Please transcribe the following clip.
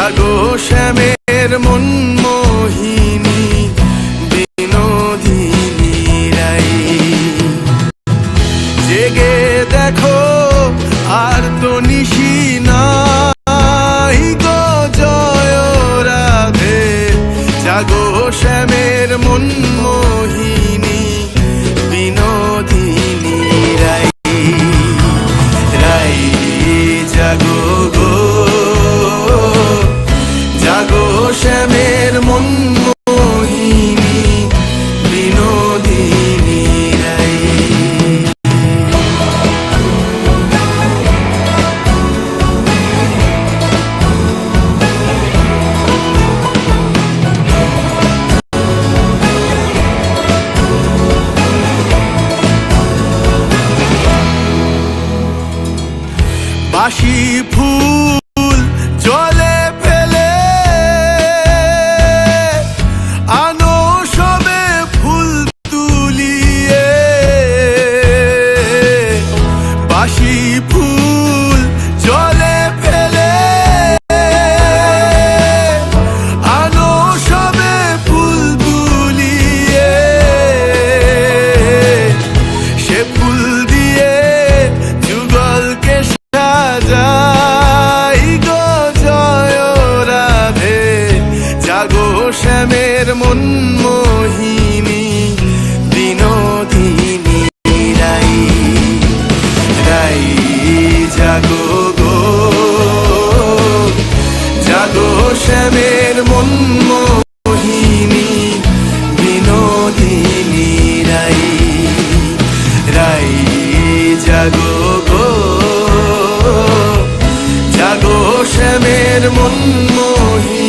জাগো শ্যামের মন মোহিনী বিনোদিনী রাই। জেগে দেখো আর তো নিশি নাই গো জয় রাধে। জাগো শ্যামের মন মোহিনী বিনোদিনী রাই। রাই জাগো গো, জাগো শ্যামের মন মোহিনী বিনোদিনী রাই। বাসি ফুল জলে ফেলে আনো সবে ফুল তুলিয়ে। বাসি ফুল জলে ফেলে আনো সবে ফুল তুলিয়ে। সে ফুল দিয়ে যুগলকে সাজাই গো জয় রাধে। জাগো শ্যামের মন মোহিনী বিনোদিনী রাই। রাই জাগো গো, জাগো শ্যামের মন মোহিনী বিনোদিনী রাই। রাই জাগো গো, জাগো শ্যামের মন মোহিনী।